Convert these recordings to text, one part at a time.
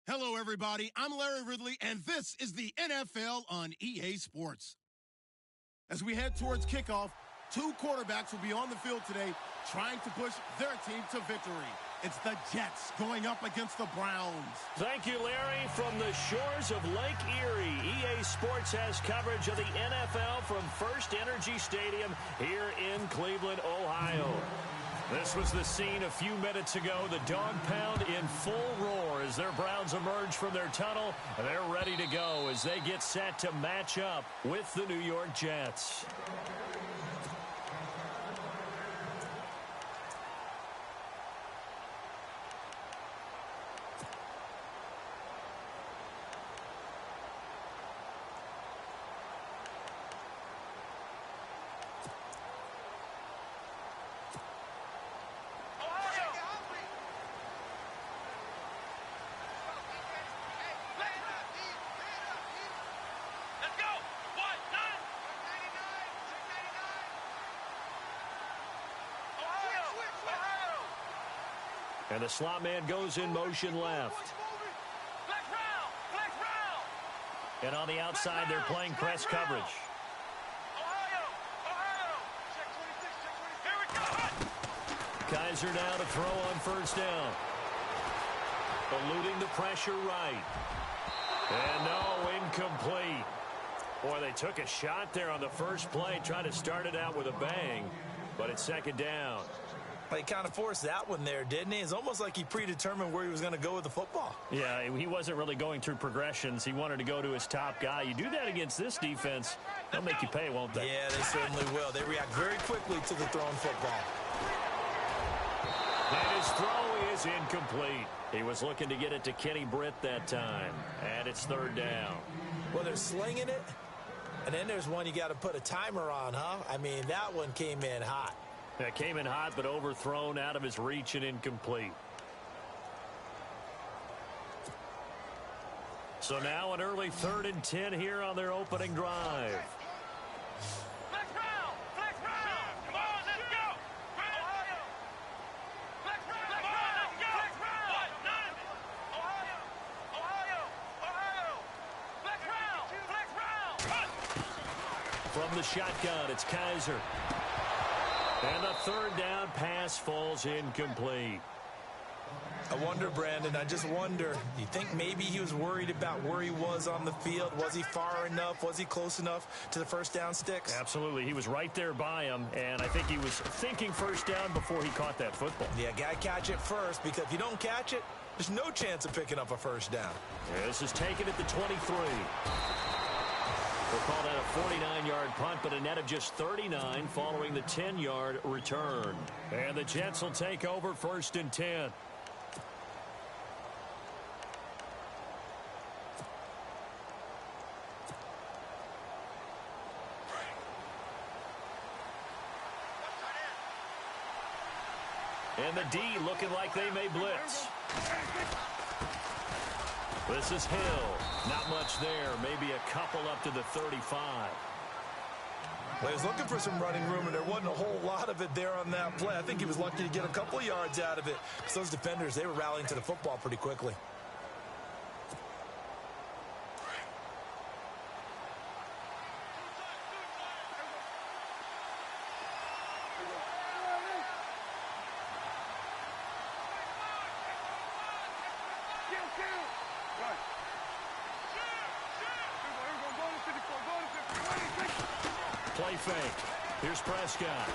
Hello, everybody. I'm Larry Ridley, and this is the NFL on EA Sports. As we head towards kickoff, two quarterbacks will be on the field today trying to push their team to victory. It's the Jets going up against the Browns. Thank you, Larry. From the shores of Lake Erie, EA Sports has coverage of the NFL from First Energy Stadium here in Cleveland, Ohio. This was the scene a few minutes ago. The dog pound in full roar as their Browns emerge from their tunnel. They're ready to go as they get set to match up with the New York Jets. And the slot man goes in motion left. And on the outside, they're playing press coverage. Kaiser now to throw on first down. Eluding the pressure right. And no, incomplete. Boy, they took a shot there on the first play, trying to start it out with a bang. But it's second down. He kind of forced that one there, didn't he? It's almost like he predetermined where he was going to go with the football. Yeah, he wasn't really going through progressions. He wanted to go to his top guy. You do that against this defense, they'll make you pay, won't they? Yeah, they certainly will. They react very quickly to the thrown football. And his throw is incomplete. He was looking to get it to Kenny Britt that time. And it's third down. Well, they're slinging it. And then there's one you got to put a timer on, huh? I mean, that one came in hot. That came in hot, but overthrown, out of his reach and incomplete. So now an early 3rd and 10 here on their opening drive. Flex round! Flex round! Come on, let's go! Ohio! Flex round! Flex round! Let's go! Flex round! What? None! Ohio! Ohio! Ohio! Flex round! Flex round! From the shotgun, it's Kaiser. And the third down pass falls incomplete. I wonder, Brandon, I just wonder, you think maybe he was worried about where he was on the field? Was he far enough? Was he close enough to the first down sticks? Absolutely. He was right there by him, and I think he was thinking first down before he caught that football. Yeah, got to catch it first, because if you don't catch it, there's no chance of picking up a first down. Yeah, this is taken at the 23. We'll call that a 49-yard punt, but a net of just 39 following the 10-yard return. And the Jets will take over 1st and 10. And the D looking like they may blitz. This is Hill. Not much there. Maybe a couple up to the 35. Well, he was looking for some running room, and there wasn't a whole lot of it there on that play. I think he was lucky to get a couple yards out of it, because those defenders, they were rallying to the football pretty quickly. Play fake. Here's Prescott.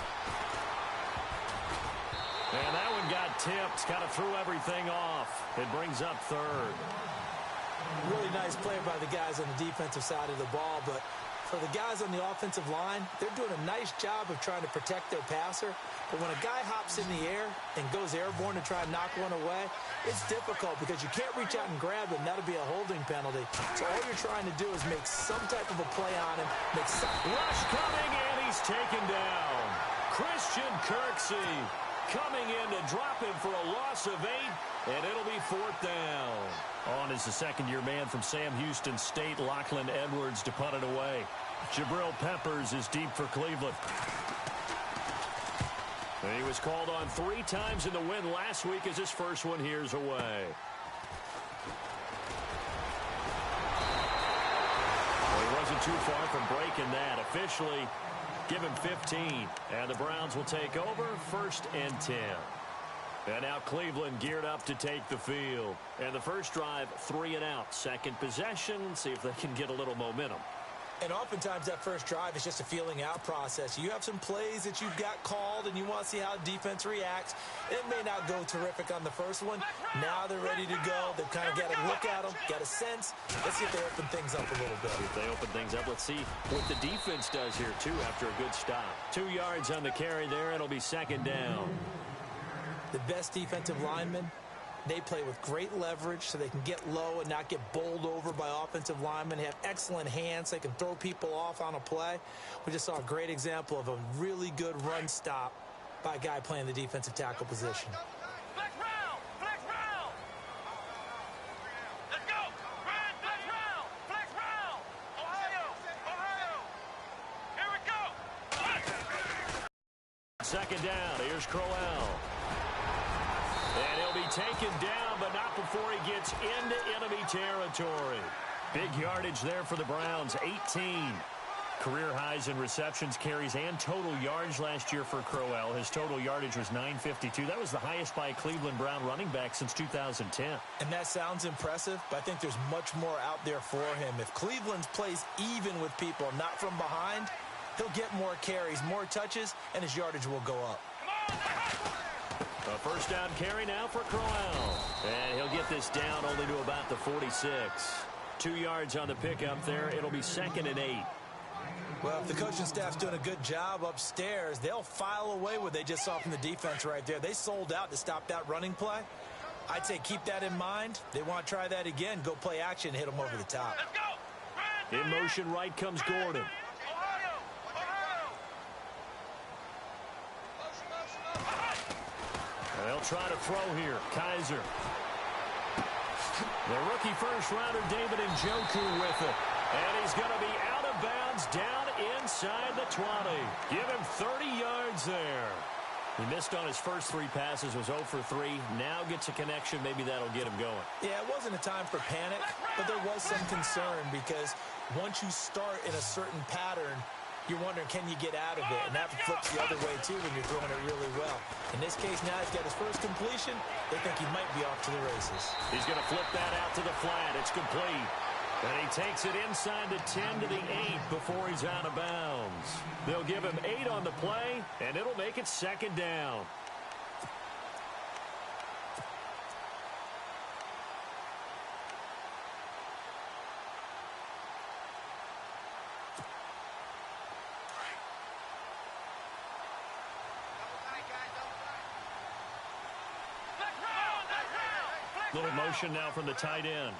And that one got tipped. Kind of threw everything off. It brings up 3rd. Really nice play by the guys on the defensive side of the ball, but for the guys on the offensive line, they're doing a nice job of trying to protect their passer. But when a guy hops in the air and goes airborne to try and knock one away, it's difficult because you can't reach out and grab him. That'll be a holding penalty. So all you're trying to do is make some type of a play on him. Rush coming, and he's taken down. Christian Kirksey coming in to drop him for a loss of 8, and it'll be 4th down. On is the second-year man from Sam Houston State, Lachlan Edwards, to punt it away. Jabril Peppers is deep for Cleveland. He was called on 3 times in the win last week as his first one here's away. wasn't too far from breaking that. Officially, give him 15. And the Browns will take over 1st and 10. And now Cleveland geared up to take the field. And the first drive, 3 and out. Second possession, see if they can get a little momentum. And oftentimes that first drive is just a feeling out process. You have some plays that you've got called and you want to see how the defense reacts. It may not go terrific on the first one. Now they're ready to go. They've kind of got a look at them, got a sense. Let's see if they open things up a little bit. If they open things up, let's see what the defense does here, too, after a good stop. 2 yards on the carry there. It'll be 2nd down. The best defensive linemen, they play with great leverage so they can get low and not get bowled over by offensive linemen. They have excellent hands. They can throw people off on a play. We just saw a great example of a really good run stop by a guy playing the defensive tackle position. Flex round! Flex round! Let's go! Run! Flex round! Flex round! Ohio! Ohio! Here we go! 2nd down. Here's Crowell. And he'll be taken down, but not before he gets into enemy territory. Big yardage there for the Browns, 18. Career highs in receptions, carries, and total yards last year for Crowell. His total yardage was 952. That was the highest by a Cleveland Brown running back since 2010. And that sounds impressive, but I think there's much more out there for him. If Cleveland plays even with people, not from behind, he'll get more carries, more touches, and his yardage will go up. A 1st down carry now for Crowell. And he'll get this down only to about the 46. 2 yards on the pickup there. It'll be 2nd and 8. Well, if the coaching staff's doing a good job upstairs, they'll file away what they just saw from the defense right there. They sold out to stop that running play. I'd say keep that in mind. They want to try that again. Go play action, hit them over the top. Let's go! In motion right comes Gordon. Ohio! Ohio! They'll try to throw here. Kaiser. The rookie first-rounder David Njoku with it. And he's going to be out of bounds down inside the 20. Give him 30 yards there. He missed on his first 3 passes, was 0 for 3. Now gets a connection. Maybe that'll get him going. Yeah, it wasn't a time for panic, but there was some concern because once you start in a certain pattern, you're wondering, can you get out of it? And that flips the other way, too, when you're throwing it really well. In this case, now he's got his first completion. They think he might be off to the races. He's going to flip that out to the flat. It's complete. And he takes it inside the 10 to the 8 before he's out of bounds. They'll give him 8 on the play, and it'll make it 2nd down. Little motion now from the tight end.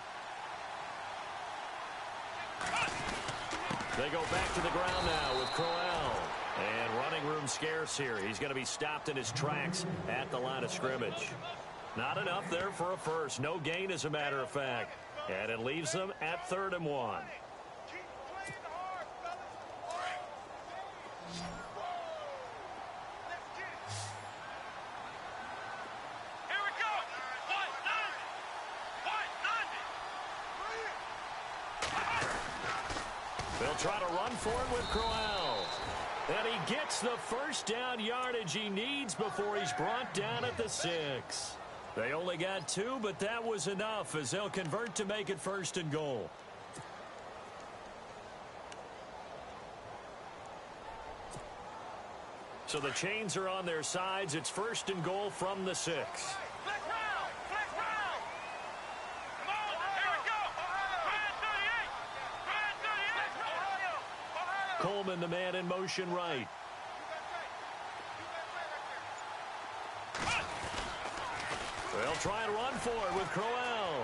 They go back to the ground now with Crowell. And running room scarce here. He's going to be stopped in his tracks at the line of scrimmage. Not enough there for a first. No gain, as a matter of fact. And it leaves them at 3rd and 1. They'll try to run for it with Crowell. And he gets the 1st down yardage he needs before he's brought down at the 6. They only got 2, but that was enough as they'll convert to make it 1st and goal. So the chains are on their sides. It's 1st and goal from the 6. Coleman, the man in motion right. They'll try and run for it with Crowell.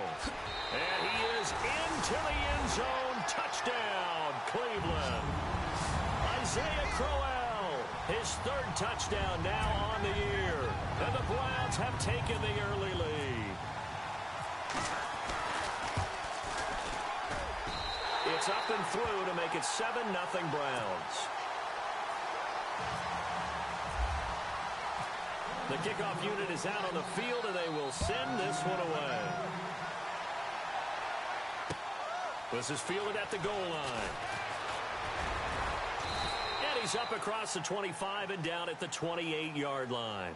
And he is into the end zone. Touchdown, Cleveland. Isaiah Crowell, his 3rd touchdown now on the year. And the Browns have taken the early lead. It's up and through to make it 7-0 Browns. The kickoff unit is out on the field, and they will send this one away. This is fielded at the goal line. He's up across the 25 and down at the 28-yard line.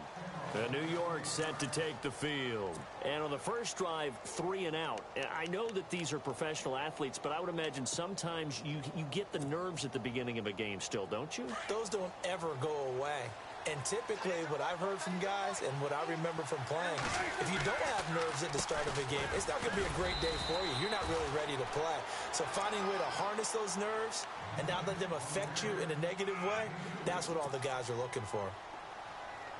The New York set to take the field. And on the first drive, 3 and out. I know that these are professional athletes, but I would imagine sometimes you get the nerves at the beginning of a game still, don't you? Those don't ever go away. And typically, what I've heard from guys and what I remember from playing, if you don't have nerves at the start of a game, it's not going to be a great day for you. You're not really ready to play. So finding a way to harness those nerves and not let them affect you in a negative way, that's what all the guys are looking for.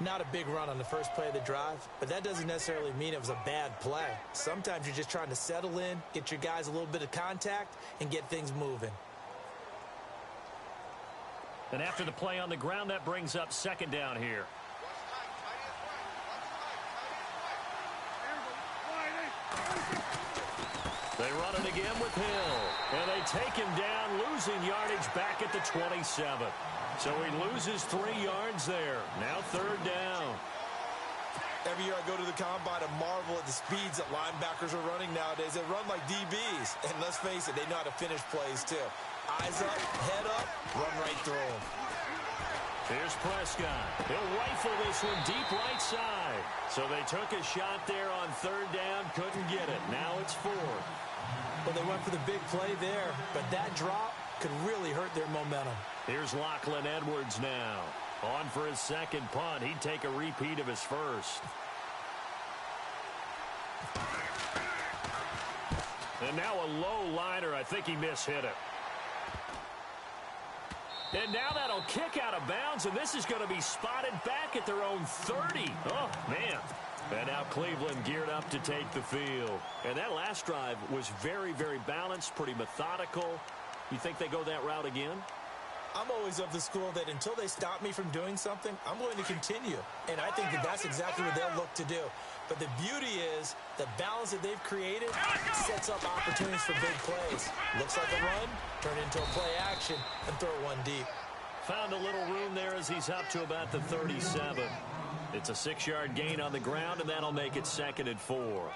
Not a big run on the first play of the drive, but that doesn't necessarily mean it was a bad play. Sometimes you're just trying to settle in, get your guys a little bit of contact, and get things moving. And after the play on the ground, that brings up second down here. They run it again with Hill. And they take him down, losing yardage back at the 27. So he loses 3 yards there. Now third down. Every year I go to the combine and marvel at the speeds that linebackers are running nowadays. They run like DBs. And let's face it, they know how to finish plays too. Eyes up, head up, run right through them. Here's Prescott. He'll rifle this one deep right side. So they took a shot there on third down, couldn't get it. Now it's 4. Well, they went for the big play there, but that drop could really hurt their momentum. Here's Lachlan Edwards now. On for his second punt. He'd take a repeat of his first. And now a low liner. I think he mishit it. And now that'll kick out of bounds, and this is going to be spotted back at their own 30. Oh, man. And now Cleveland geared up to take the field. And that last drive was very, very balanced, pretty methodical. You think they go that route again? I'm always of the school that until they stop me from doing something, I'm going to continue. And I think that that's exactly what they'll look to do. But the beauty is the balance that they've created sets up opportunities for big plays. Looks like a run, turn into a play action, and throw one deep. Found a little room there as he's up to about the 37. It's a 6-yard gain on the ground, and that'll make it 2nd and 4.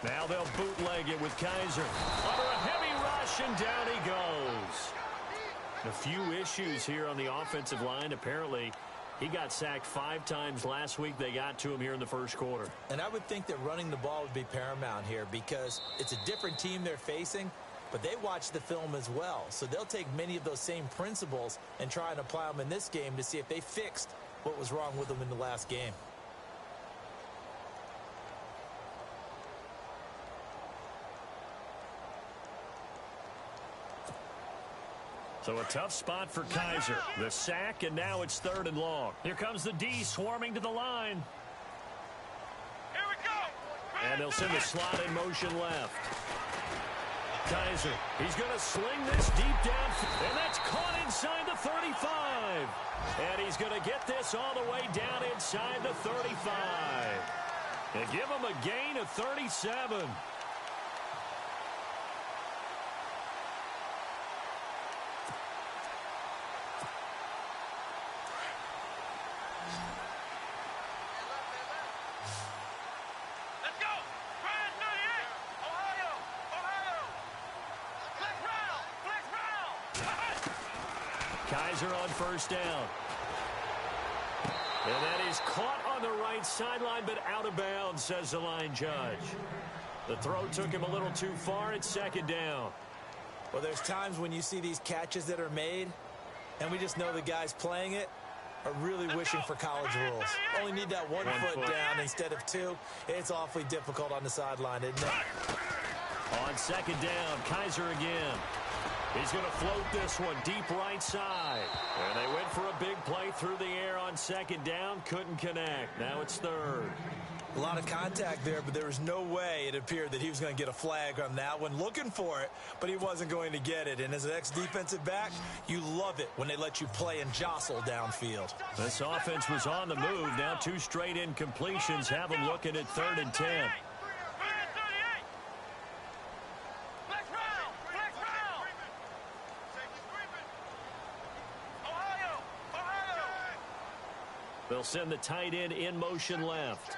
Now they'll bootleg it with Kaiser. Under a heavy rush, and down he goes. A few issues here on the offensive line. Apparently, he got sacked 5 times last week. They got to him here in the first quarter. And I would think that running the ball would be paramount here because it's a different team they're facing, but they watch the film as well. So they'll take many of those same principles and try and apply them in this game to see if they fixed what was wrong with them in the last game. So a tough spot for Kaiser. The sack, and now it's 3rd and long. Here comes the D swarming to the line. Here we go. And they'll send the slot in motion left. Kaiser, he's going to sling this deep down. And that's caught inside the 35. And he's going to get this all the way down inside the 35. They give him a gain of 37. Kaiser on first down. And that is caught on the right sideline, but out of bounds, says the line judge. The throw took him a little too far. It's 2nd down. Well, there's times when you see these catches that are made, and we just know the guys playing it are really wishing for college rules. Only need that one foot down instead of 2. It's awfully difficult on the sideline, isn't it? On 2nd down, Kaiser again. He's going to float this one deep right side. And they went for a big play through the air on 2nd down. Couldn't connect. Now it's 3rd. A lot of contact there, but there was no way it appeared that he was going to get a flag on that one. Looking for it, but he wasn't going to get it. And as an ex-defensive back, you love it when they let you play and jostle downfield. This offense was on the move. Now 2 straight incompletions have them looking at 3rd and 10. They'll send the tight end in motion left.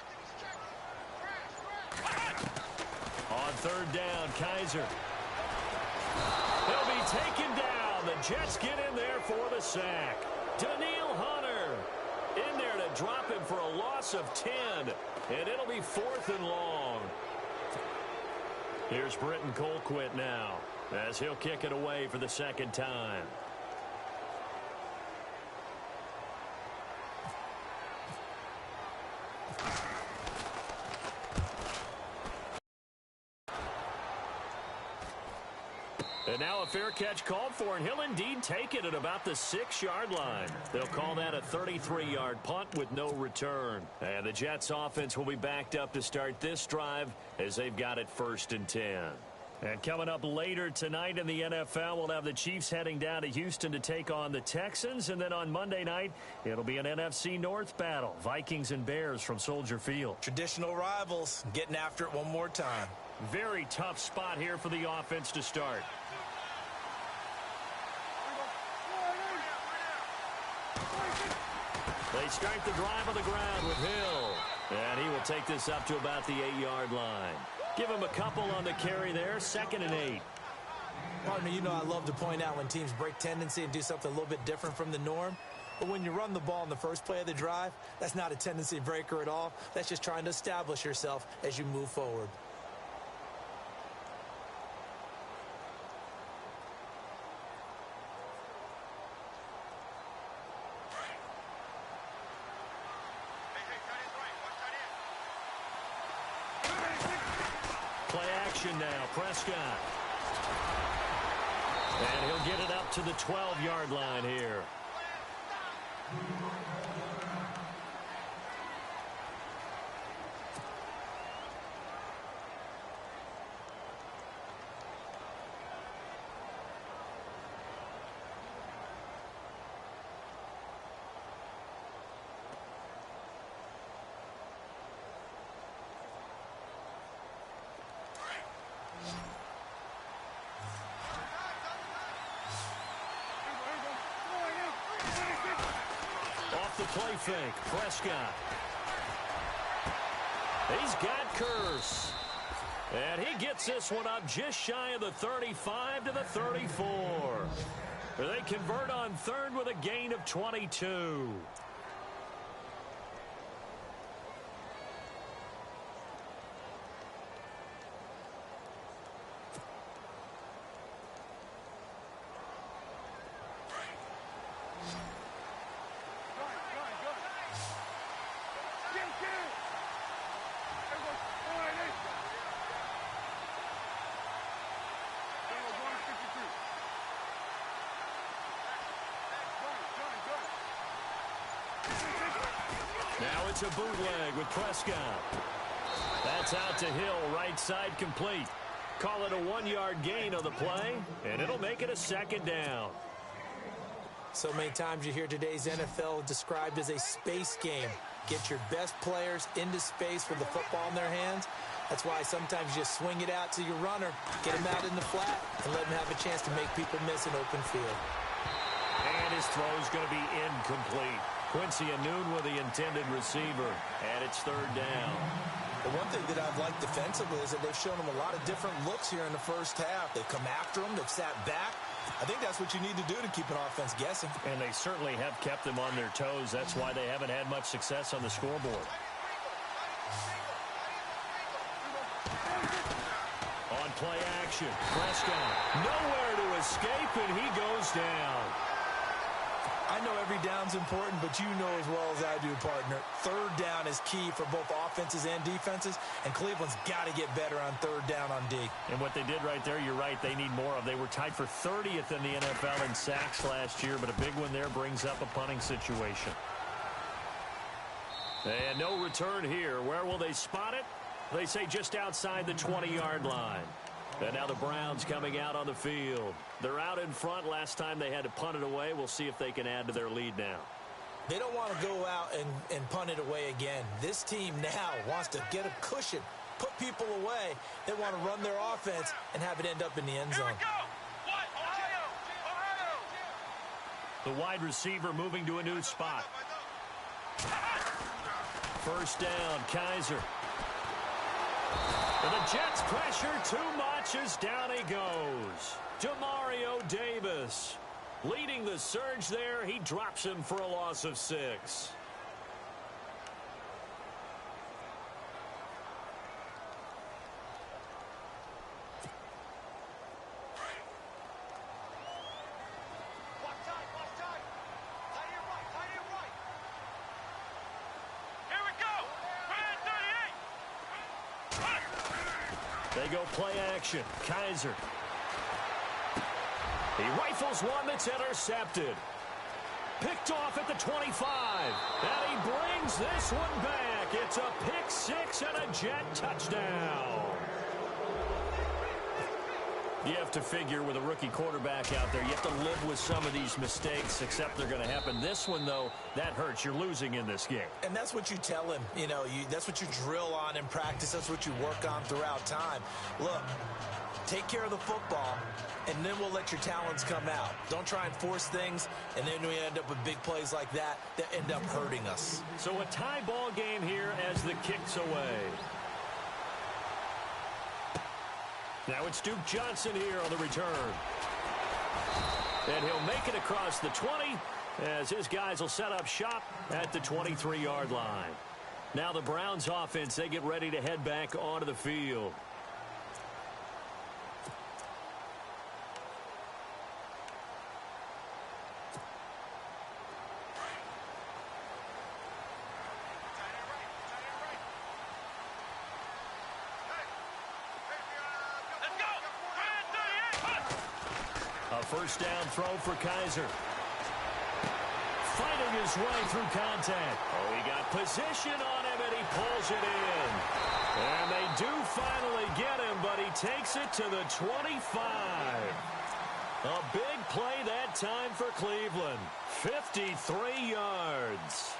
On third down, Kaiser. He'll be taken down. The Jets get in there for the sack. Daniil Hunter in there to drop him for a loss of 10. And it'll be 4th and long. Here's Britton Colquitt now as he'll kick it away for the second time. And now a fair catch called for, and he'll indeed take it at about the 6-yard line. They'll call that a 33-yard punt with no return. And the Jets offense will be backed up to start this drive as they've got it 1st and 10. And coming up later tonight in the NFL, we'll have the Chiefs heading down to Houston to take on the Texans. And then on Monday night, it'll be an NFC North battle. Vikings and Bears from Soldier Field. Traditional rivals getting after it one more time. Very tough spot here for the offense to start. They start the drive on the ground with Hill. And he will take this up to about the 8-yard line. Give him a couple on the carry there. 2nd and 8. Partner, you know I love to point out when teams break tendency and do something a little bit different from the norm. But when you run the ball in the first play of the drive, that's not a tendency breaker at all. That's just trying to establish yourself as you move forward. Play action now, Prescott. And he'll get it up to the 12-yard line here. The play fake, Prescott. He's got Curse. And he gets this one up just shy of the 35 to the 34. They convert on 3rd with a gain of 22. Now it's a bootleg with Prescott. That's out to Hill, right side complete. Call it a 1-yard gain on the play, and it'll make it a 2nd down. So many times you hear today's NFL described as a space game. Get your best players into space with the football in their hands. That's why sometimes you just swing it out to your runner, get him out in the flat, and let him have a chance to make people miss an open field. And his throw is going to be incomplete. Quincy Anoon with the intended receiver, and it's 3rd down. The one thing that I've liked defensively is that they've shown them a lot of different looks here in the first half. They've come after them. They've sat back. I think that's what you need to do to keep an offense guessing. And they certainly have kept them on their toes. That's why they haven't had much success on the scoreboard. On play action, Prescott nowhere to escape, and he goes down. I know every down's important, but you know as well as I do, partner, 3rd down is key for both offenses and defenses, and Cleveland's got to get better on 3rd down on D. And what they did right there, you're right, they need more of. They were tied for 30th in the NFL in sacks last year, but a big one there brings up a punting situation. And no return here. Where will they spot it? They say just outside the 20-yard line. And now the Browns coming out on the field. They're out in front. Last time they had to punt it away. We'll see if they can add to their lead now. They don't want to go out and punt it away again. This team now wants to get a cushion, put people away. They want to run their offense and have it end up in the end zone. Here we go. What? Ohio. The wide receiver moving to a new spot. First down, Kaiser. And the Jets pressure too much as down he goes. Demario Davis leading the surge there. He drops him for a loss of 6. They go play action. Kaiser. He rifles one that's intercepted. Picked off at the 25. And he brings this one back. It's a pick 6 and a Jet touchdown. You have to figure with a rookie quarterback out there, you have to live with some of these mistakes, except they're going to happen. This one, though, that hurts. You're losing in this game. And that's what you tell him. You know, that's what you drill on in practice. That's what you work on throughout time. Look, take care of the football, and then we'll let your talents come out. Don't try and force things, and then we end up with big plays like that end up hurting us. So a tie ball game here as the kick's away. Now it's Duke Johnson here on the return. And he'll make it across the 20 as his guys will set up shop at the 23-yard line. Now the Browns offense, they get ready to head back onto the field. First down throw for Kaiser. Fighting his way through contact. Oh, he got position on him, and he pulls it in. And they do finally get him, but he takes it to the 25. A big play that time for Cleveland. 53 yards.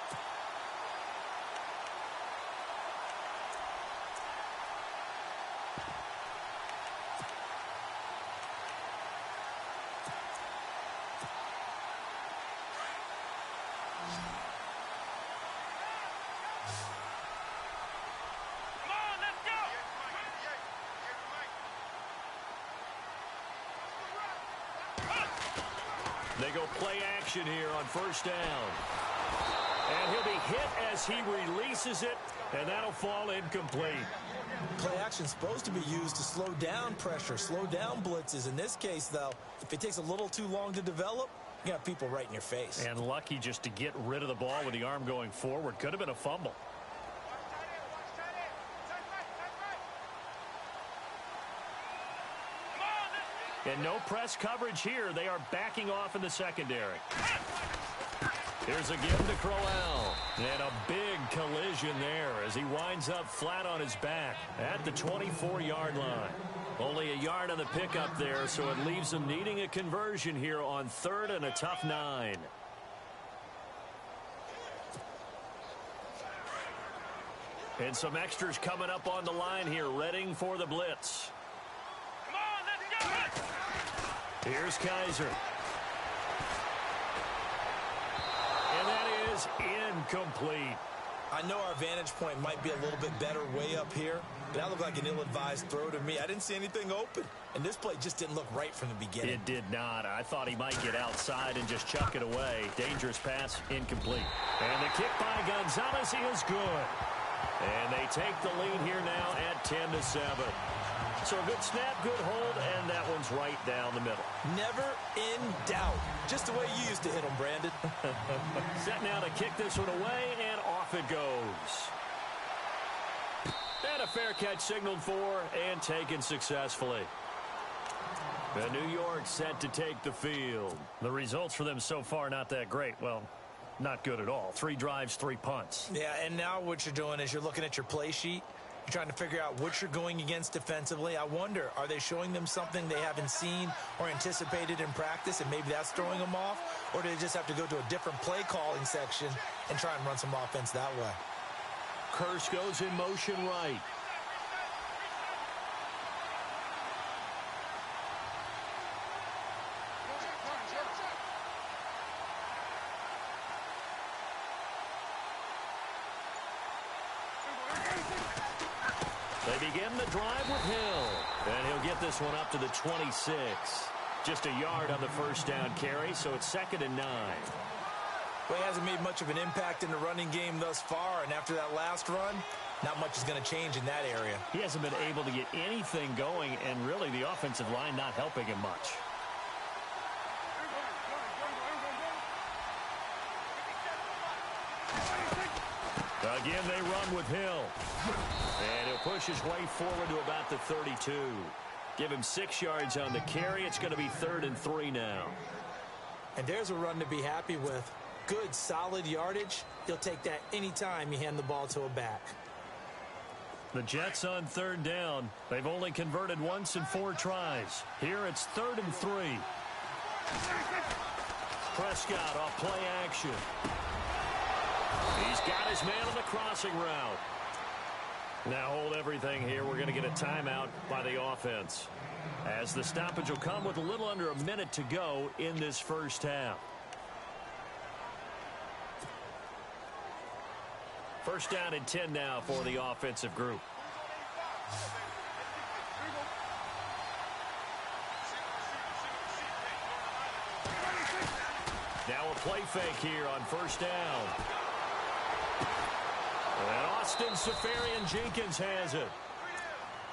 They go play action here on first down. And he'll be hit as he releases it, and that'll fall incomplete. Play action's supposed to be used to slow down pressure, slow down blitzes. In this case, though, if it takes a little too long to develop, you got people right in your face. And lucky just to get rid of the ball with the arm going forward. Could have been a fumble. And no press coverage here. They are backing off in the secondary. Here's a give to Crowell. And a big collision there as he winds up flat on his back at the 24-yard line. Only a yard on the pickup there, so it leaves them needing a conversion here on 3rd and a tough 9. And some extras coming up on the line here, readying for the blitz. Here's Kaiser. And that is incomplete. I know our vantage point might be a little bit better way up here, but that looked like an ill-advised throw to me. I didn't see anything open, and this play just didn't look right from the beginning. It did not. I thought he might get outside and just chuck it away. Dangerous pass, incomplete. And the kick by Gonzalez is good. And they take the lead here now at 10-7. So a good snap, good hold, and that one's right down the middle. Never in doubt. Just the way you used to hit them, Brandon. Set now to kick this one away, and off it goes. And a fair catch signaled for and taken successfully. And New York set to take the field. The results for them so far not that great. Well, not good at all. 3 drives, 3 punts. Yeah, and now what you're doing is you're looking at your play sheet. You're trying to figure out what you're going against defensively. I wonder, are they showing them something they haven't seen or anticipated in practice, and maybe that's throwing them off? Or do they just have to go to a different play calling section and try and run some offense that way? Curse goes in motion right. They begin the drive with Hill. And he'll get this one up to the 26. Just a yard on the first down carry, so it's 2nd and 9. Well, he hasn't made much of an impact in the running game thus far, and after that last run, not much is going to change in that area. He hasn't been able to get anything going, and really the offensive line not helping him much. Again, they run with Hill. And he'll push his way forward to about the 32. Give him 6 yards on the carry. It's going to be 3rd and 3 now. And there's a run to be happy with. Good, solid yardage. He'll take that anytime you hand the ball to a back. The Jets on 3rd down. They've only converted once in 4 tries. Here it's 3rd and 3. Prescott off play action. He's got his man on the crossing route. Now hold everything here. We're going to get a timeout by the offense, as the stoppage will come with a little under a minute to go in this first half. First down and 10 now for the offensive group. Now a play fake here on first down. And Austin Safarian-Jenkins has it.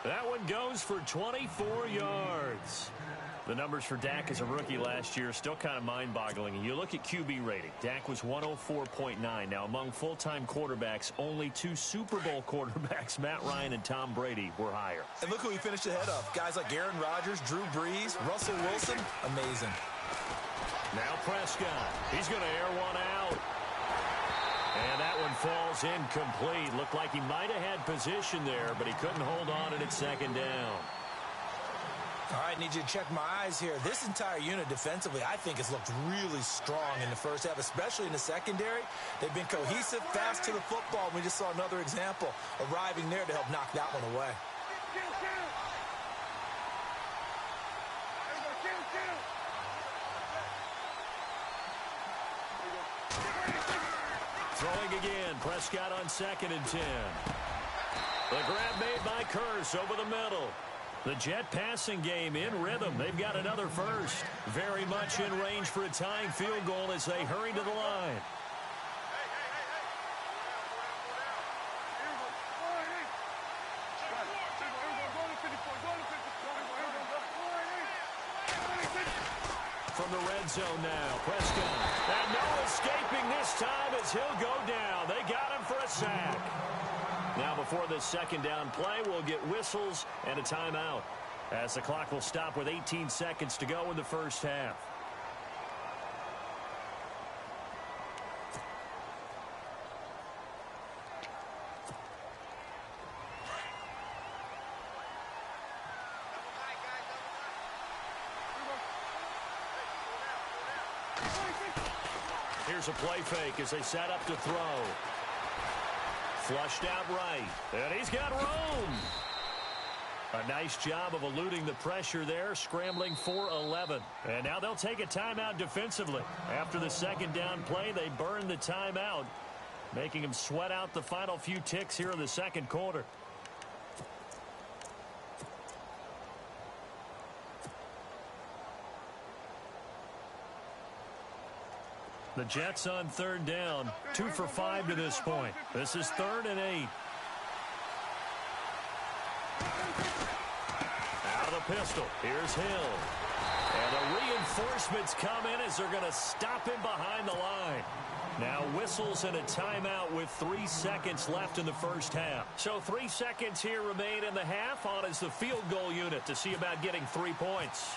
That one goes for 24 yards. The numbers for Dak as a rookie last year still kind of mind-boggling. You look at QB rating. Dak was 104.9. Now, among full-time quarterbacks, only 2 Super Bowl quarterbacks, Matt Ryan and Tom Brady, were higher. And look who he finished ahead of. Guys like Aaron Rodgers, Drew Brees, Russell Wilson. Amazing. Now Prescott. He's going to air one out. And that one falls incomplete. Looked like he might have had position there, but he couldn't hold on, and it's 2nd down. All right, need you to check my eyes here. This entire unit defensively, I think, has looked really strong in the first half, especially in the secondary. They've been cohesive, fast to the football. We just saw another example arriving there to help knock that one away. Throwing again, Prescott on 2nd and 10. The grab made by Curse over the middle. The Jet passing game in rhythm. They've got another first. Very much in range for a tying field goal as they hurry to the line. From the red zone now, Prescott. And no escaping this time as he'll go down. They got him for a sack. Now before this 2nd down play, we'll get whistles and a timeout, as the clock will stop with 18 seconds to go in the first half. Here's a play fake as they set up to throw. Flushed out right. And he's got room. A nice job of eluding the pressure there, scrambling for 11. And now they'll take a timeout defensively. After the 2nd down play, they burn the timeout, making them sweat out the final few ticks here in the 2nd quarter. The Jets on 3rd down, 2 for 5 to this point. This is 3rd and 8. Out of the pistol, here's Hill. And the reinforcements come in as they're going to stop him behind the line. Now whistles and a timeout with 3 seconds left in the first half. So 3 seconds here remain in the half. On is the field goal unit to see about getting 3 points.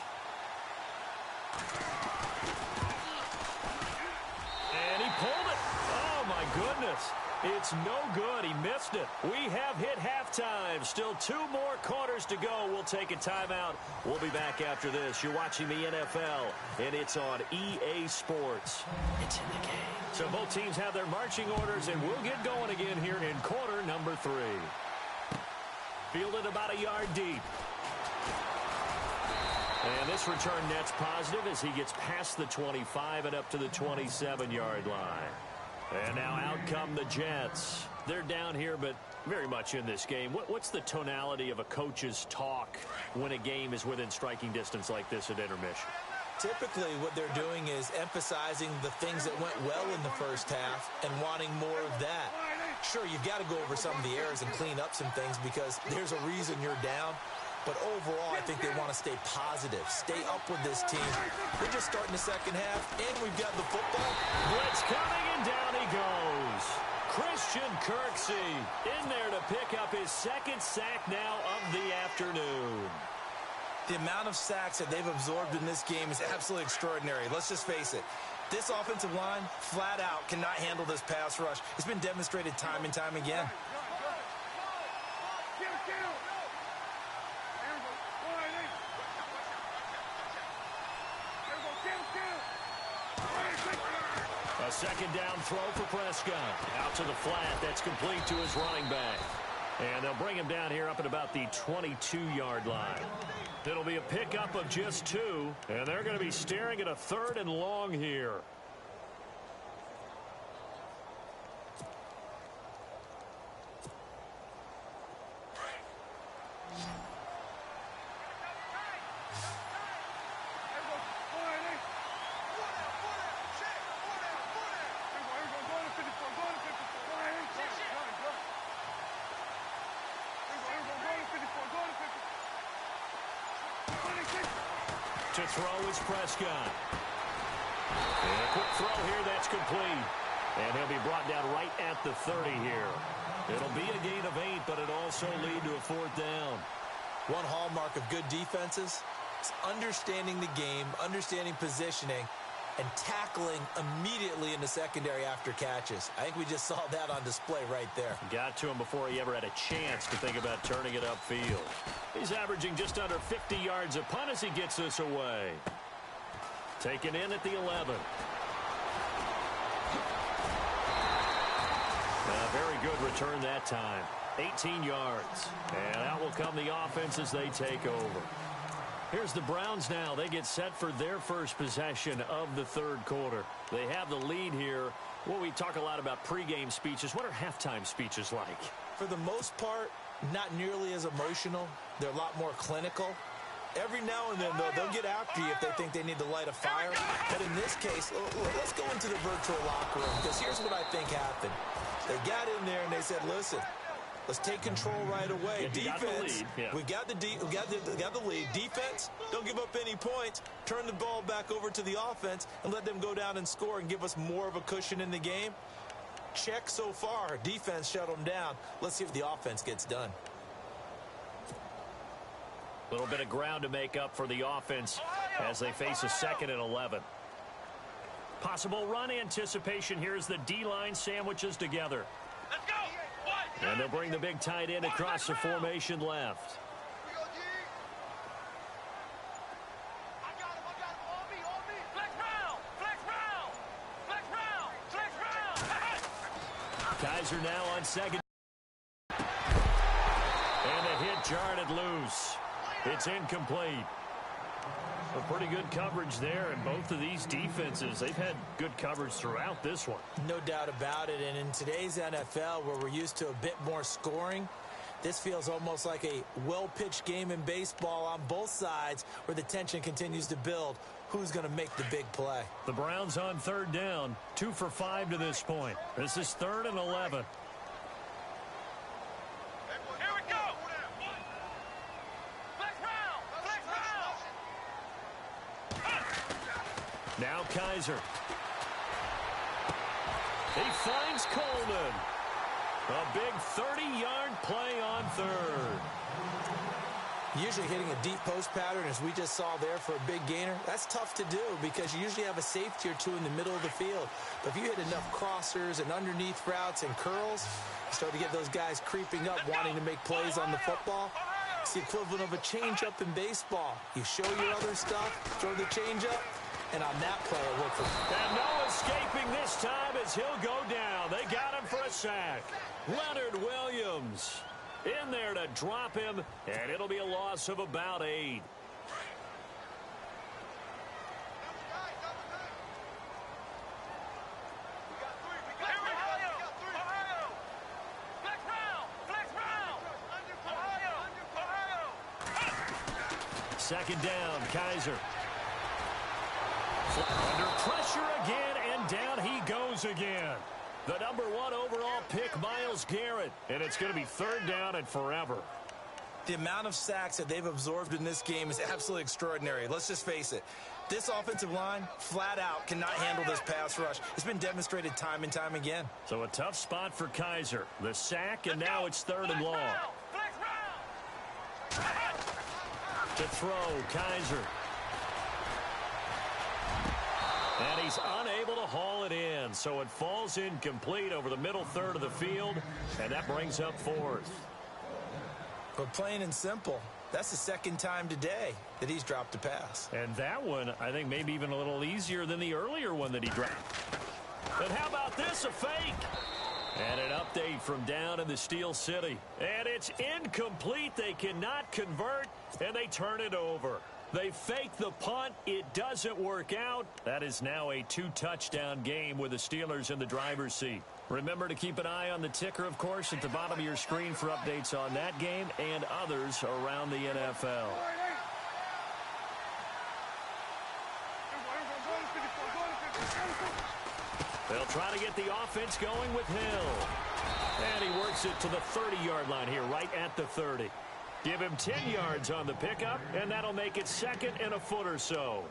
And he pulled it. Oh, my goodness. It's no good. He missed it. We have hit halftime. Still 2 more quarters to go. We'll take a timeout. We'll be back after this. You're watching the NFL, and it's on EA Sports. It's in the game. So both teams have their marching orders, and we'll get going again here in quarter number 3. Fielded about a yard deep. And this return net's positive as he gets past the 25 and up to the 27-yard line. And now out come the Jets. They're down here, but very much in this game. What's the tonality of a coach's talk when a game is within striking distance like this at intermission? Typically, what they're doing is emphasizing the things that went well in the first half and wanting more of that. Sure, you've got to go over some of the errors and clean up some things because there's a reason you're down. But overall, I think they want to stay positive, stay up with this team. We're just starting the second half, and we've got the football. Blitz coming, and down he goes. Christian Kirksey in there to pick up his second sack now of the afternoon. The amount of sacks that they've absorbed in this game is absolutely extraordinary. Let's just face it. This offensive line, flat out, cannot handle this pass rush. It's been demonstrated time and time again. A second down throw for Prescott. Out to the flat. That's complete to his running back. And they'll bring him down here up at about the 22-yard line. It'll be a pickup of just 2, and they're going to be staring at a 3rd and long here. To throw is Prescott. And a quick throw here, that's complete. And he'll be brought down right at the 30 here. It'll be a gain of 8, but it also lead to a 4th down. One hallmark of good defenses is understanding the game, understanding positioning, and tackling immediately in the secondary after catches. I think we just saw that on display right there. Got to him before he ever had a chance to think about turning it upfield. He's averaging just under 50 yards a punt as he gets this away. Taken in at the 11. A very good return that time. 18 yards. And out will come the offense as they take over. Here's the Browns now. They get set for their first possession of the 3rd quarter. They have the lead here. Well, we talk a lot about pregame speeches. What are halftime speeches like? For the most part, not nearly as emotional. They're a lot more clinical. Every now and then, though, they'll get after you if they think they need to light a fire. But in this case, let's go into the virtual locker room, because here's what I think happened. They got in there and they said, listen, let's take control right away. Defense, we got the lead. Defense, don't give up any points. Turn the ball back over to the offense and let them go down and score and give us more of a cushion in the game. Check so far. Defense shut them down. Let's see if the offense gets done. A little bit of ground to make up for the offense as they face a 2nd and 11. Possible run anticipation here as the D-line sandwiches together. Let's go! And they'll bring the big tight end across the formation left. I got him, on me. Flex round, flex round. Kaiser now on 2nd. And the hit jarred loose. It's incomplete. A pretty good coverage there, and both of these defenses, they've had good coverage throughout this one. No doubt about it, and in today's NFL, where we're used to a bit more scoring, this feels almost like a well-pitched game in baseball on both sides where the tension continues to build. Who's going to make the big play? The Browns on 3rd down, 2 for 5 to this point. This is 3rd and 11. Here we go! Flex round! Now Kaiser. He finds Coleman. A big 30-yard play on 3rd. Usually hitting a deep post pattern, as we just saw there, for a big gainer, that's tough to do because you usually have a safety or two in the middle of the field. But if you hit enough crossers and underneath routes and curls, you start to get those guys creeping up, wanting to make plays on the football. It's the equivalent of a changeup in baseball. You show your other stuff, throw the changeup, and on that play, it worked for them. And no escaping this time as he'll go down. They got him for a sack. Leonard Williams in there to drop him, and it'll be a loss of about 8. Flex round! second down, Kaiser. Under pressure again, and down he goes again. The number 1 overall pick, Myles Garrett. And it's going to be third down and forever. The amount of sacks that they've absorbed in this game is absolutely extraordinary. Let's just face it. This offensive line, flat out, cannot handle this pass rush. It's been demonstrated time and time again. So a tough spot for Kaiser. The sack, and now it's third and long. To throw, Kaiser. And he's unable to haul it in, so it falls incomplete over the middle third of the field, and that brings up fourth. But plain and simple, that's the second time today that he's dropped a pass. And that one, I think, maybe even a little easier than the earlier one that he dropped. But how about this, a fake? And an update from down in the Steel City. And it's incomplete. They cannot convert, and they turn it over. They fake the punt. It doesn't work out. That is now a 2-touchdown game with the Steelers in the driver's seat. Remember to keep an eye on the ticker, of course, at the bottom of your screen for updates on that game and others around the NFL. They'll try to get the offense going with Hill. And he works it to the 30-yard line here, right at the 30. Give him 10 yards on the pickup, and that'll make it second and a foot or so.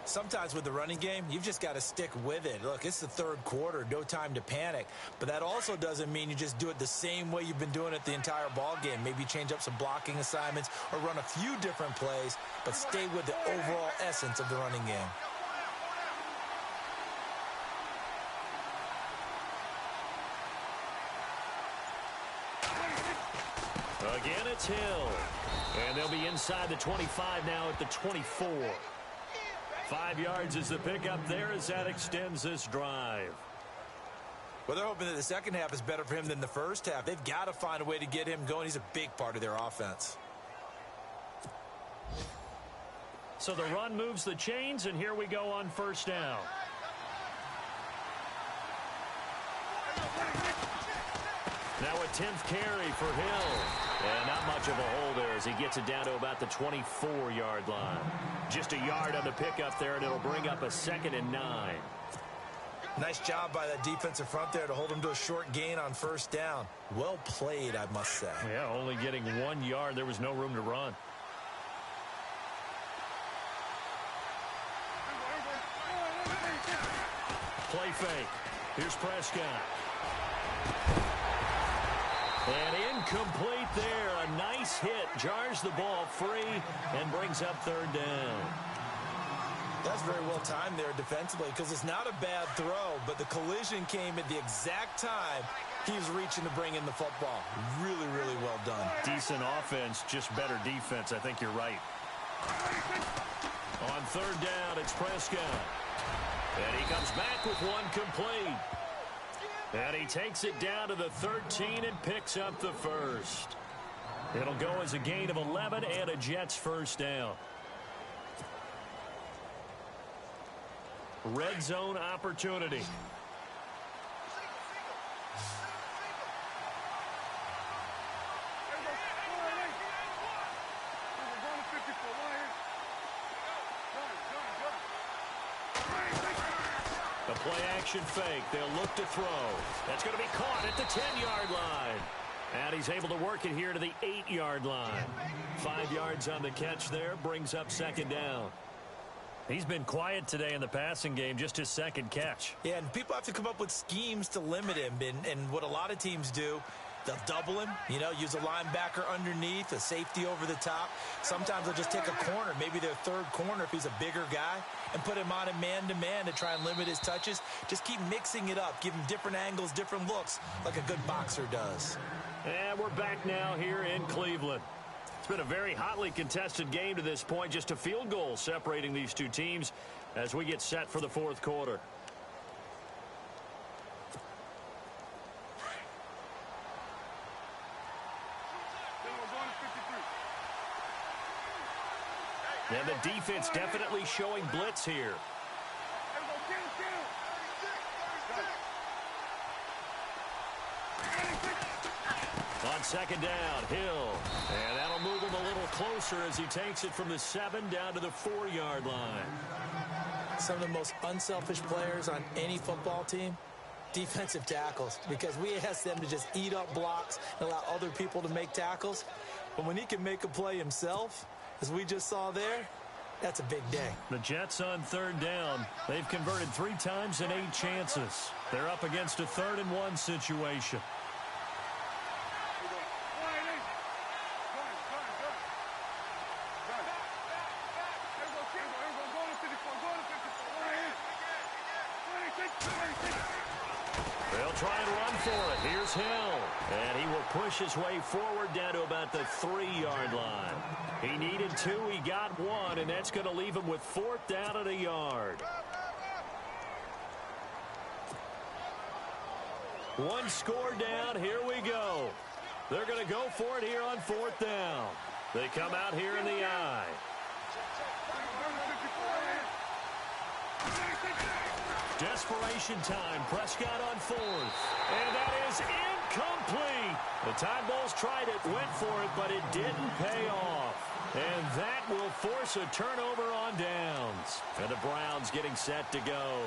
Sometimes with the running game, you've just got to stick with it. Look, it's the third quarter, no time to panic. But that also doesn't mean you just do it the same way you've been doing it the entire ball game. Maybe change up some blocking assignments or run a few different plays, but stay with the overall essence of the running game. Again, it's Hill. And they'll be inside the 25 now at the 24. 5 yards is the pickup there as that extends this drive. Well, they're hoping that the second half is better for him than the first half. They've got to find a way to get him going. He's a big part of their offense. So the run moves the chains, and here we go on first down. Now a 10th carry for Hill. And not much of a hole there as he gets it down to about the 24-yard line. Just a yard on the pickup there, and it'll bring up a 2nd and 9. Nice job by that defensive front there to hold him to a short gain on first down. Well played, I must say. Yeah, only getting 1 yard. There was no room to run. Play fake. Here's Prescott. And incomplete there. A nice hit. Jars the ball free and brings up third down. That's very well timed there defensively because it's not a bad throw, but the collision came at the exact time he was reaching to bring in the football. Really, really well done. Decent offense, just better defense. I think you're right. On third down, it's Prescott. And he comes back with one complete. And he takes it down to the 13 and picks up the first. It'll go as a gain of 11 and a Jets first down. Red zone opportunity. The play-action fake. They'll look to throw. That's going to be caught at the 10-yard line. And he's able to work it here to the 8-yard line. 5 yards on the catch there. Brings up second down. He's been quiet today in the passing game, just his second catch. Yeah, and people have to come up with schemes to limit him. And what a lot of teams do, they'll double him, use a linebacker underneath, a safety over the top. Sometimes they'll just take a corner, maybe their third corner if he's a bigger guy, and put him on a man-to-man to try and limit his touches. Just keep mixing it up, give him different angles, different looks, like a good boxer does. And we're back now here in Cleveland. It's been a very hotly contested game to this point, just a field goal separating these two teams as we get set for the fourth quarter. And the defense definitely showing blitz here. On second down, Hill. And that'll move him a little closer as he takes it from the 7 down to the 4-yard line. Some of the most unselfish players on any football team, defensive tackles, because we ask them to just eat up blocks and allow other people to make tackles. But when he can make a play himself, as we just saw there, that's a big day. The Jets on third down. They've converted 3 times in 8 chances. They're up against a 3rd and 1 situation. They'll try and run for it. Here's Hill. And he will push his way forward down to about the 3-yard line. He needed 2. He got 1, and that's going to leave him with 4th down and a yard. 1 score down. Here we go. They're going to go for it here on 4th down. They come out here in the I. Desperation time. Prescott on 4th. And that is incomplete. The Tide Bulls tried it, went for it, but it didn't pay off. And that will force a turnover on downs. And the Browns getting set to go.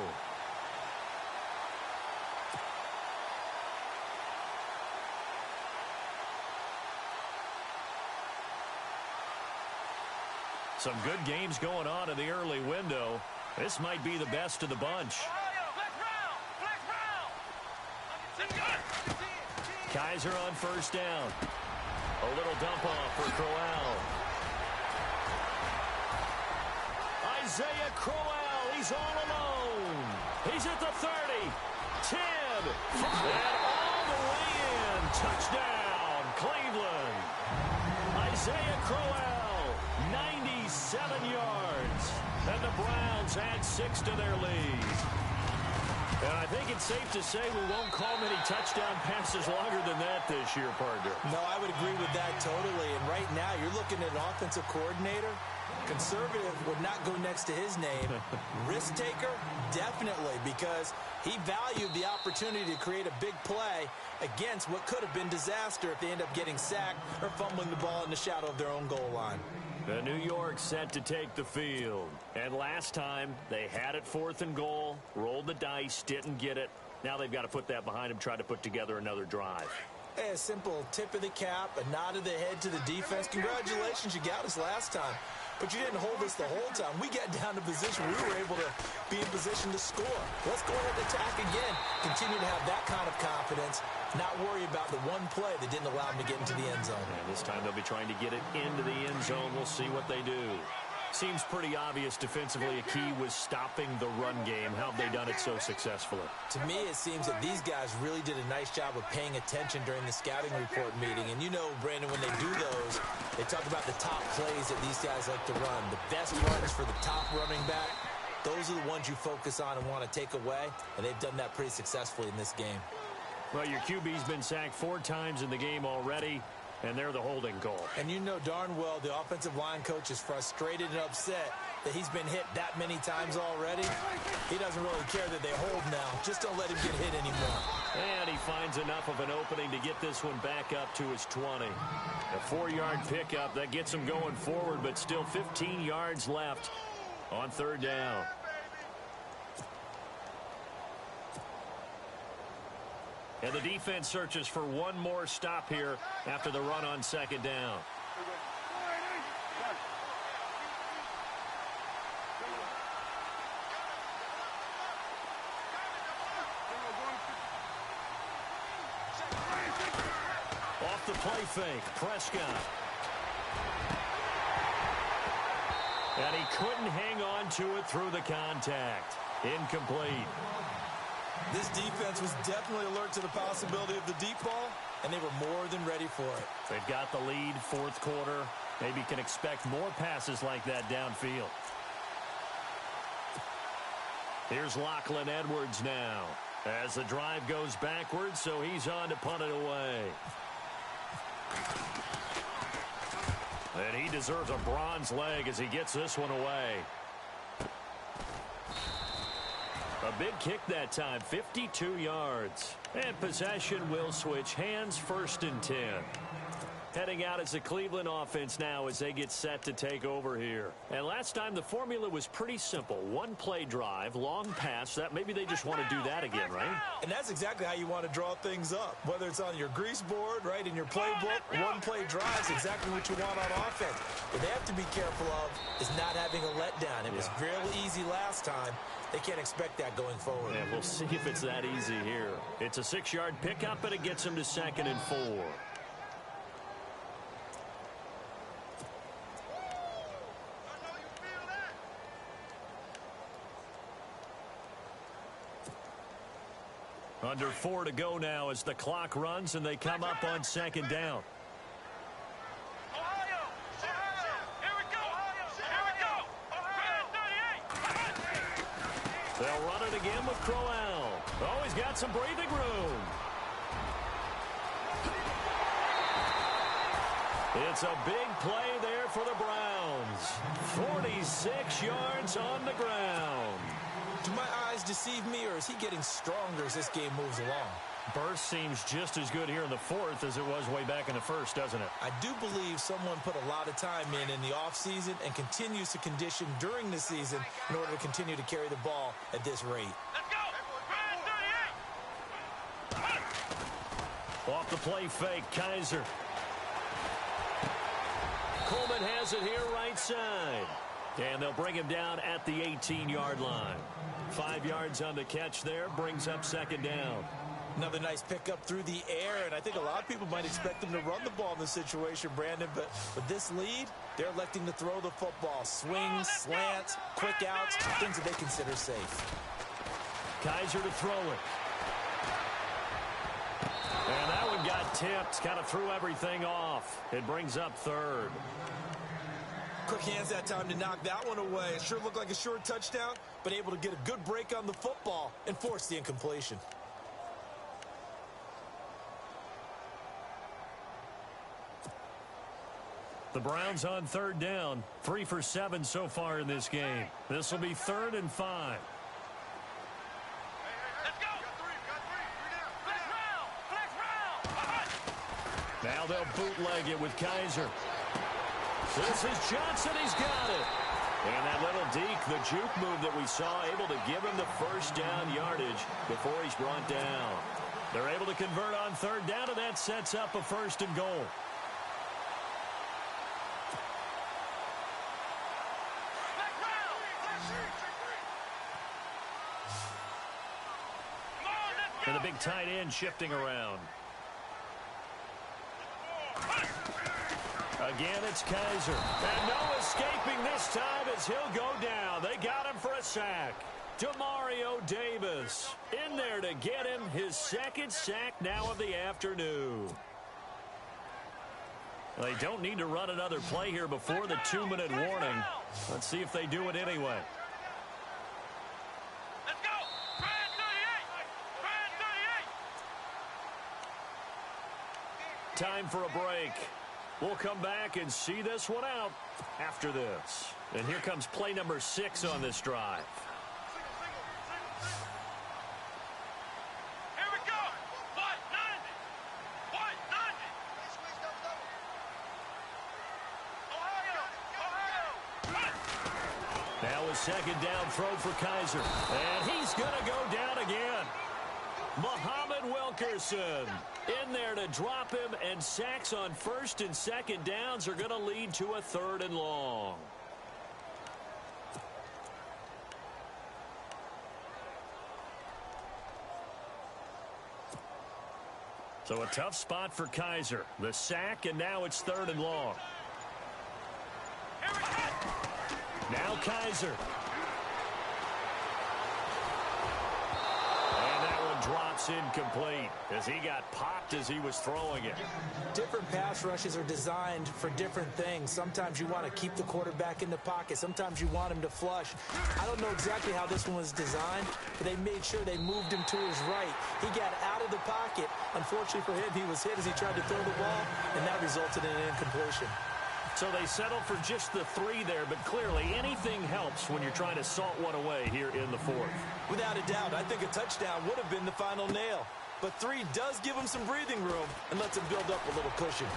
Some good games going on in the early window. This might be the best of the bunch. Kaiser on 1st down. A little dump off for Crowell. Isaiah Crowell, he's all alone. He's at the 30, 10, and all the way in. Touchdown, Cleveland. Isaiah Crowell, 97 yards. And the Browns add 6 to their lead. And I think it's safe to say we won't call many touchdown passes longer than that this year, partner. No, I would agree with that totally. And right now, you're looking at an offensive coordinator. Conservative would not go next to his name. Risk taker, definitely, because he valued the opportunity to create a big play against what could have been disaster if they end up getting sacked or fumbling the ball in the shadow of their own goal line. The New York set to take the field. And last time, they had it 4th and goal, rolled the dice, didn't get it. Now they've got to put that behind them, try to put together another drive. A simple tip of the cap, a nod of the head to the defense. Congratulations, you got us last time. But you didn't hold us the whole time. We got down to position. We were able to be in position to score. Let's go ahead and attack again. Continue to have that kind of confidence. Not worry about the one play that didn't allow them to get into the end zone. And this time they'll be trying to get it into the end zone. We'll see what they do. Seems pretty obvious defensively a key was stopping the run game. How have they done it so successfully? To me, it seems that these guys really did a nice job of paying attention during the scouting report meeting. And you know, Brandon, when they do those, they talk about the top plays that these guys like to run. The best runs for the top running back, those are the ones you focus on and want to take away. And they've done that pretty successfully in this game. Well, your QB's been sacked 4 times in the game already. And they're the holding goal. And you know darn well the offensive line coach is frustrated and upset that he's been hit that many times already. He doesn't really care that they hold now. Just don't let him get hit anymore. And he finds enough of an opening to get this one back up to his 20. A 4-yard pickup that gets him going forward, but still 15 yards left on 3rd down. And the defense searches for one more stop here after the run on 2nd down. Off the play fake, Prescott. And he couldn't hang on to it through the contact. Incomplete. This defense was definitely alert to the possibility of the deep ball, and they were more than ready for it. They've got the lead, 4th quarter. Maybe can expect more passes like that downfield. Here's Lachlan Edwards now. As the drive goes backwards, so he's on to punt it away. And he deserves a bronze leg as he gets this one away. A big kick that time, 52 yards. And possession will switch hands, 1st and 10. Heading out as the Cleveland offense now as they get set to take over here. And last time the formula was pretty simple. One play drive, long pass. That maybe they just want to do that again, right? And that's exactly how you want to draw things up. Whether it's on your grease board, right, in your playbook, one play drive is exactly what you want on offense. What they have to be careful of is not having a letdown. It was fairly easy last time. They can't expect that going forward. Yeah, we'll see if it's that easy here. It's a 6-yard pickup, and it gets them to 2nd and 4. Under 4 to go now as the clock runs and they come up on 2nd down. Ohio! Here we go! Here we go! Ohio! 38! They'll run it again with Crowell. Oh, he's got some breathing room. It's a big play there for the Browns. 46 yards on the ground. Do my eyes deceive me, or is he getting stronger as this game moves along? Burst seems just as good here in the 4th as it was way back in the 1st, doesn't it? I do believe someone put a lot of time in the offseason and continues to condition during the season in order to continue to carry the ball at this rate. Let's go! Brand 38! Off the play fake, Kaiser. Coleman has it here right side. And they'll bring him down at the 18-yard line. 5 yards on the catch there, brings up 2nd down. Another nice pickup through the air, and I think a lot of people might expect them to run the ball in this situation, Brandon, but with this lead, they're electing to throw the football. Swings, slants, quick outs, things that they consider safe. Kaiser to throw it. And that one got tipped, kind of threw everything off. It brings up 3rd. Quick hands that time to knock that one away. It sure looked like a short touchdown, but able to get a good break on the football and force the incompletion. The Browns on 3rd down. 3 for 7 so far in this game. This will be 3rd and 5. Let's go! Flex round! Now they'll bootleg it with Kaiser. This is Johnson. He's got it. And that little deke, the juke move that we saw, able to give him the 1st down yardage before he's brought down. They're able to convert on 3rd down, and that sets up a 1st and goal. And the big tight end shifting around. Again, it's Kaiser. And no escaping this time as he'll go down. They got him for a sack. Demario Davis in there to get him his 2nd sack now of the afternoon. They don't need to run another play here before the 2-minute warning. Let's see if they do it anyway. Let's go! Brand 38! Time for a break. We'll come back and see this one out after this. And here comes play number 6 on this drive. Here we go! What? 90! Ohio! Now a 2nd down throw for Kaiser. And he's going to go down again. Muhammad Wilkerson in there to drop him, and sacks on 1st and 2nd downs are going to lead to a 3rd and long. So a tough spot for Kaiser. The sack, and now it's 3rd and long. Now Kaiser. Drops incomplete as he got popped as he was throwing it. Different pass rushes are designed for different things. Sometimes you want to keep the quarterback in the pocket. Sometimes you want him to flush. I don't know exactly how this one was designed, but they made sure they moved him to his right. He got out of the pocket. Unfortunately for him, he was hit as he tried to throw the ball, and that resulted in an incompletion. So they settle for just the 3 there, but clearly anything helps when you're trying to salt one away here in the 4th. Without a doubt, I think a touchdown would have been the final nail. But 3 does give him some breathing room and lets him build up a little cushion.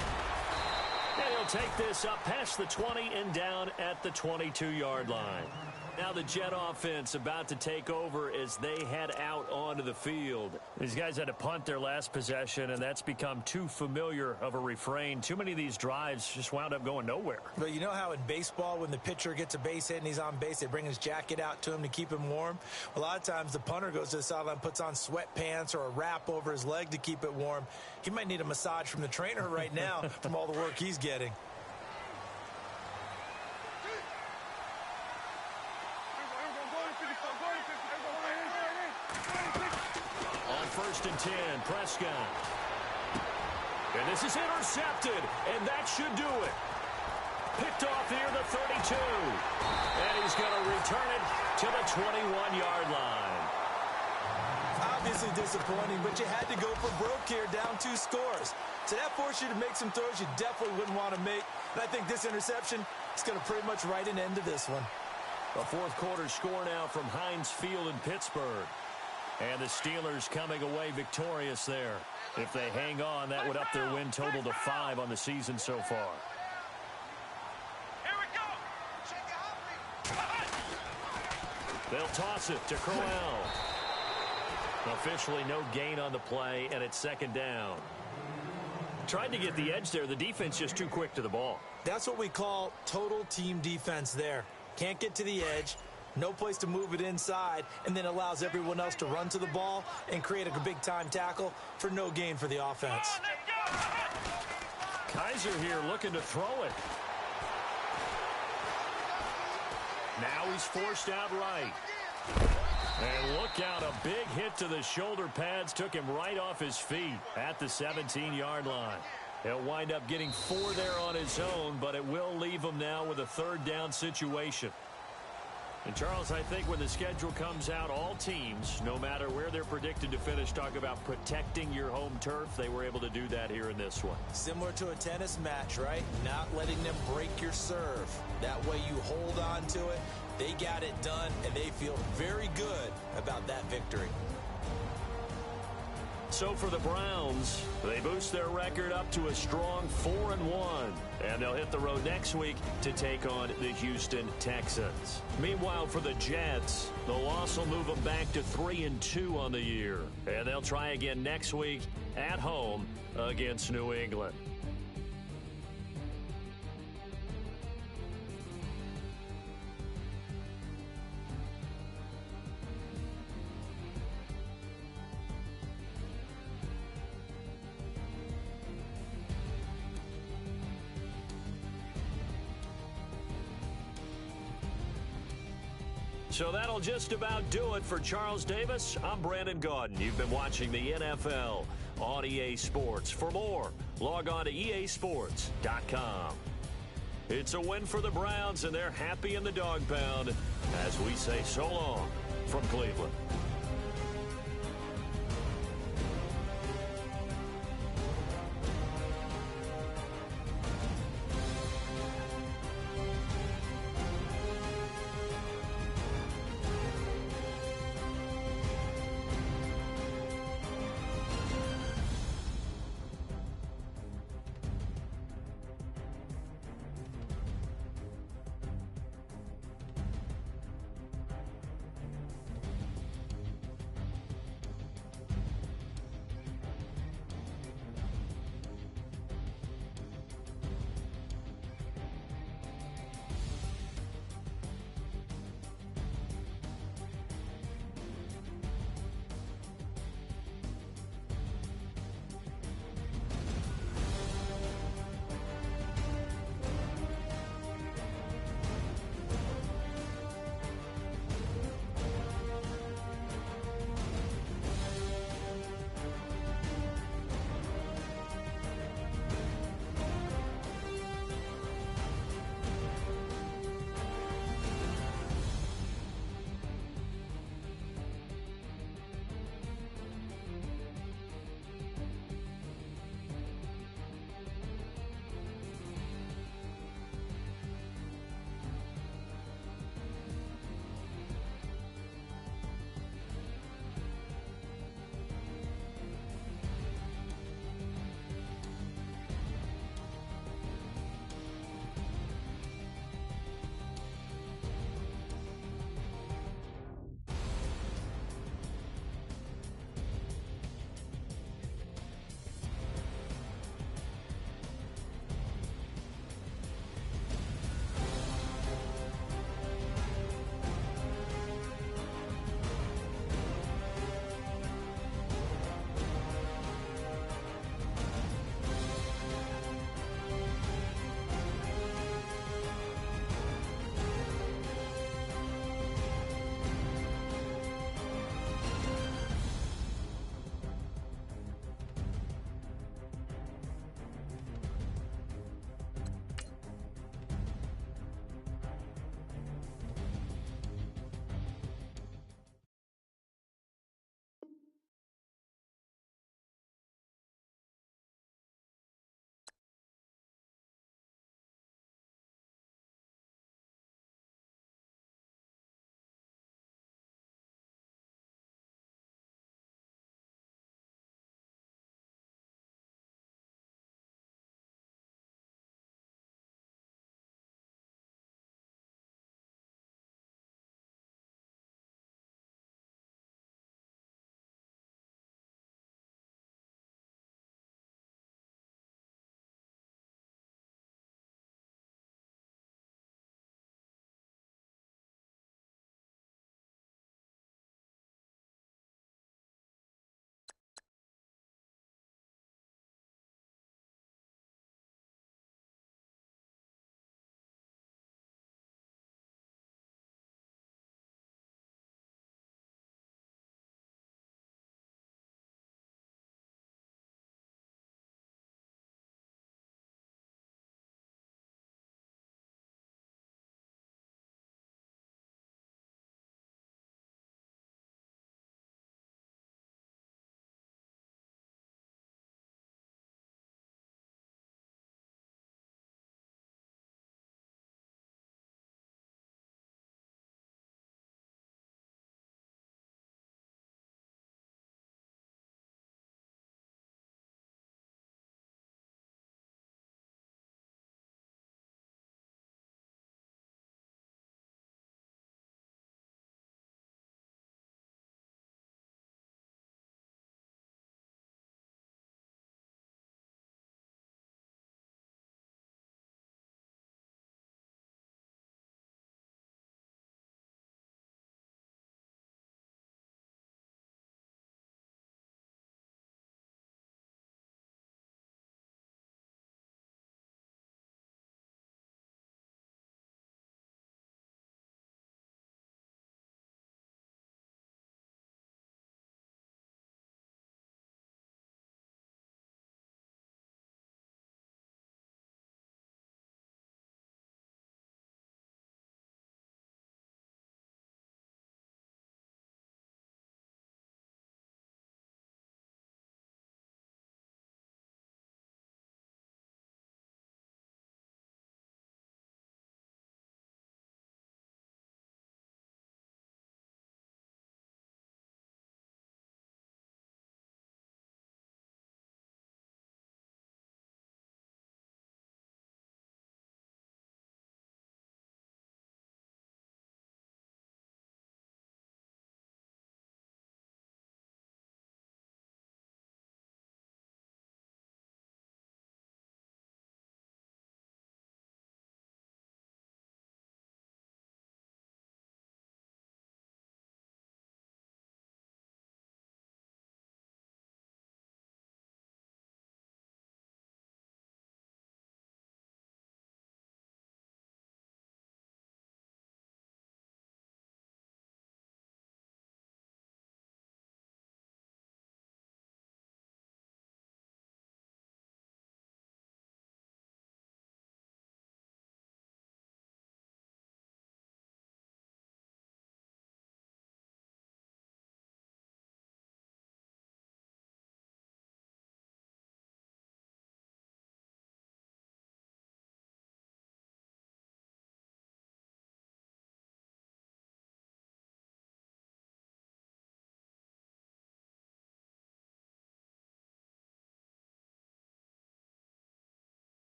And he'll take this up past the 20 and down at the 22-yard line. Now the Jet offense about to take over as they head out onto the field. These guys had to punt their last possession, and that's become too familiar of a refrain. Too many of these drives just wound up going nowhere. But you know how in baseball, when the pitcher gets a base hit and he's on base, they bring his jacket out to him to keep him warm? A lot of times the punter goes to the sideline, puts on sweatpants or a wrap over his leg to keep it warm. He might need a massage from the trainer right now from all the work he's getting. First and 10, Prescott. And this is intercepted, and that should do it. Picked off here, the 32. And he's going to return it to the 21-yard line. Obviously disappointing, but you had to go for broke here, down 2 scores. So that forced you to make some throws you definitely wouldn't want to make. And I think this interception is going to pretty much write an end to this one. A 4th quarter score now from Heinz Field in Pittsburgh. And the Steelers coming away victorious there. If they hang on, that would up their win total to 5 on the season so far. Here we go. They'll toss it to Crowell. Officially no gain on the play, and it's 2nd down. Tried to get the edge there. The defense just too quick to the ball. That's what we call total team defense there. Can't get to the edge. No place to move it inside, and then allows everyone else to run to the ball and create a big-time tackle for no gain for the offense. Kaiser here looking to throw it. Now he's forced out right. And look out, a big hit to the shoulder pads took him right off his feet at the 17-yard line. He'll wind up getting 4 there on his own, but it will leave him now with a 3rd down situation. And, Charles, I think when the schedule comes out, all teams, no matter where they're predicted to finish, talk about protecting your home turf. They were able to do that here in this one. Similar to a tennis match, right? Not letting them break your serve. That way you hold on to it. They got it done, and they feel very good about that victory. So for the Browns, they boost their record up to a strong 4-1. And they'll hit the road next week to take on the Houston Texans. Meanwhile, for the Jets, the loss will move them back to 3-2 on the year. And they'll try again next week at home against New England. So that'll just about do it for Charles Davis. I'm Brandon Gaudin. You've been watching the NFL on EA Sports. For more, log on to easports.com. It's a win for the Browns, and they're happy in the dog pound as we say so long from Cleveland.